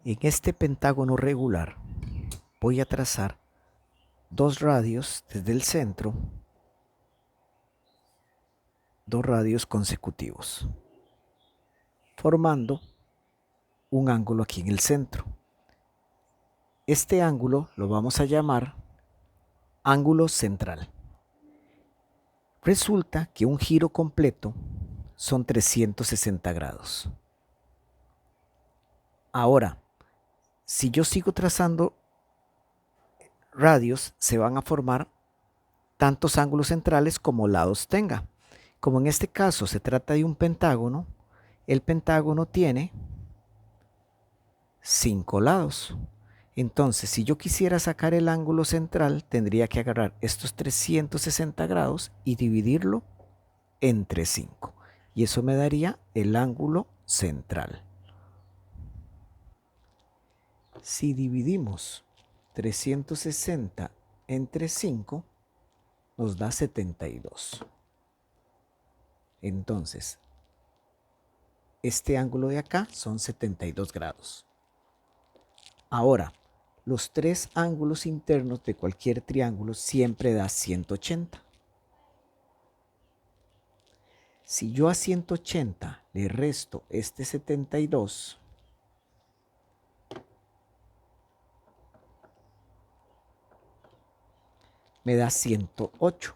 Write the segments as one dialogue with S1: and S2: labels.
S1: En este pentágono regular voy a trazar dos radios desde el centro, dos radios consecutivos, formando un ángulo aquí en el centro. Este ángulo lo vamos a llamar ángulo central. Resulta que un giro completo son 360 grados. Ahora, si yo sigo trazando radios, se van a formar tantos ángulos centrales como lados tenga. Como en este caso se trata de un pentágono, el pentágono tiene 5 lados. Entonces, si yo quisiera sacar el ángulo central, tendría que agarrar estos 360 grados y dividirlo entre 5. Y eso me daría el ángulo central. Si dividimos 360 entre 5, nos da 72. Entonces, este ángulo de acá son 72 grados. Ahora, los tres ángulos internos de cualquier triángulo siempre da 180. Si yo a 180 le resto este 72, me da 108.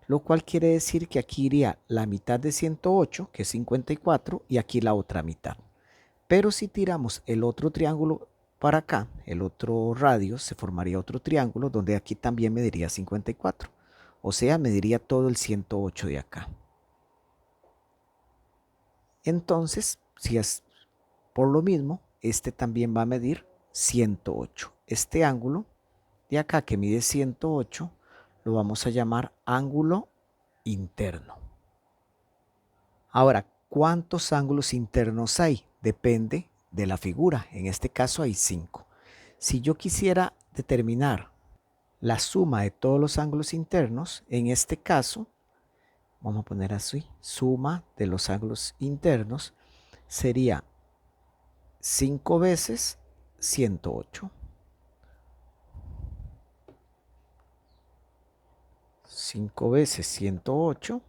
S1: Lo cual quiere decir que aquí iría la mitad de 108, que es 54, y aquí la otra mitad. Pero si tiramos el otro triángulo para acá, el otro radio, se formaría otro triángulo donde aquí también mediría 54. O sea, mediría todo el 108 de acá. Entonces, si es por lo mismo, este también va a medir 108. Este ángulo de acá que mide 108 lo vamos a llamar ángulo interno. Ahora, ¿cuántos ángulos internos hay? Depende de la figura. En este caso hay 5. Si yo quisiera determinar la suma de todos los ángulos internos, en este caso, vamos a poner así, suma de los ángulos internos sería 5 veces 108. 5 veces 108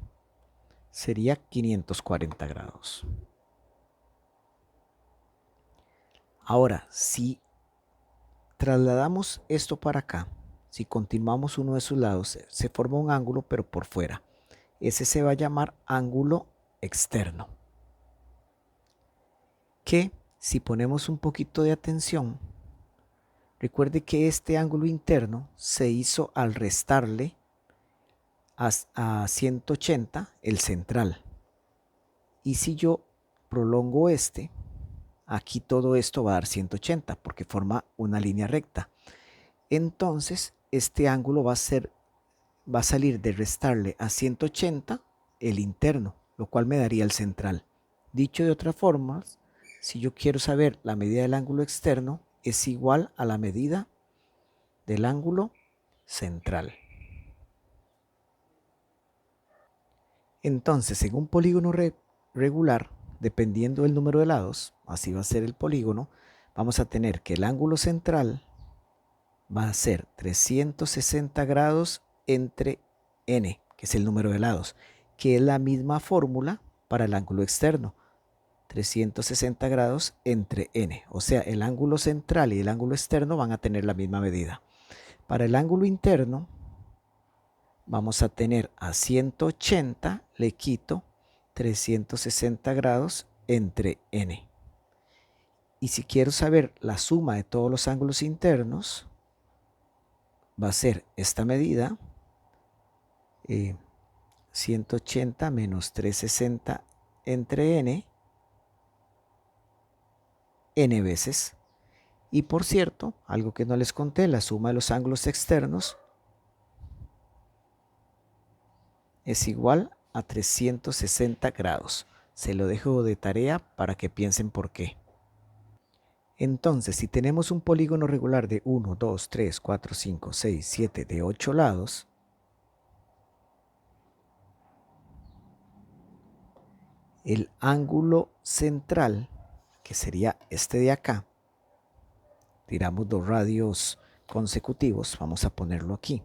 S1: sería 540 grados. Ahora, si trasladamos esto para acá, si continuamos uno de sus lados, se forma un ángulo pero por fuera. Ese se va a llamar ángulo externo. Que si ponemos un poquito de atención, recuerde que este ángulo interno se hizo al restarle a 180 el central. Y si yo prolongo este, aquí todo esto va a dar 180 porque forma una línea recta. Entonces, este ángulo va a salir de restarle a 180 el interno, lo cual me daría el central. Dicho de otra forma, si yo quiero saber la medida del ángulo externo, es igual a la medida del ángulo central. Entonces, en un polígono regular, dependiendo del número de lados, así va a ser el polígono, vamos a tener que el ángulo central va a ser 360 grados entre n, que es el número de lados, que es la misma fórmula para el ángulo externo, 360 grados entre n. O sea, el ángulo central y el ángulo externo van a tener la misma medida. Para el ángulo interno, vamos a tener a 180, le quito 360 grados entre n. Y si quiero saber la suma de todos los ángulos internos, va a ser esta medida, 180 menos 360 entre n veces. Y por cierto, algo que no les conté, la suma de los ángulos externos es igual a 360 grados. Se lo dejo de tarea para que piensen por qué. Entonces, si tenemos un polígono regular de 1, 2, 3, 4, 5, 6, 7, de 8 lados, el ángulo central, que sería este de acá, tiramos 2 radios consecutivos, vamos a ponerlo aquí.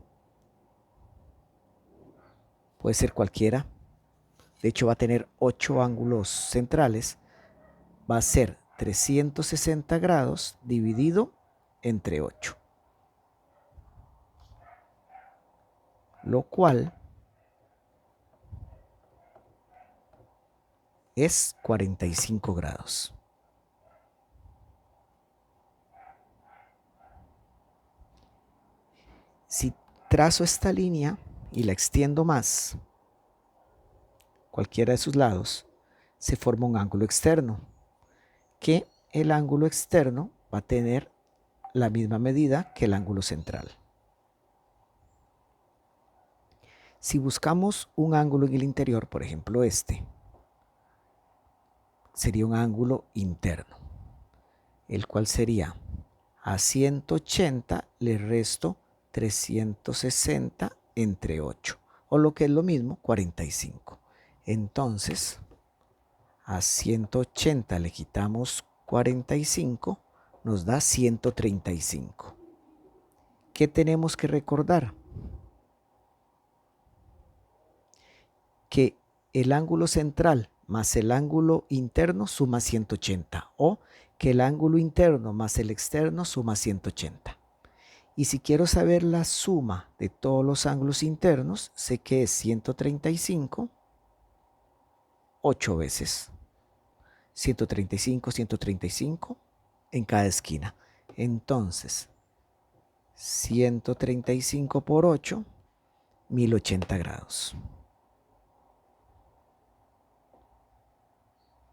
S1: Puede ser cualquiera. De hecho va a tener 8 ángulos centrales. Va a ser 360 grados dividido entre 8. Lo cual es 45 grados. Si trazo esta línea y la extiendo más, cualquiera de sus lados, se forma un ángulo externo, que el ángulo externo va a tener la misma medida que el ángulo central. Si buscamos un ángulo en el interior, por ejemplo este, sería un ángulo interno, el cual sería a 180 le resto 360 entre 8, o lo que es lo mismo, 45. Entonces, a 180 le quitamos 45, nos da 135. ¿Qué tenemos que recordar? Que el ángulo central más el ángulo interno suma 180, o que el ángulo interno más el externo suma 180. Y si quiero saber la suma de todos los ángulos internos, sé que es 135, 8 veces. 135, 135 en cada esquina. Entonces, 135 por 8, 1080 grados.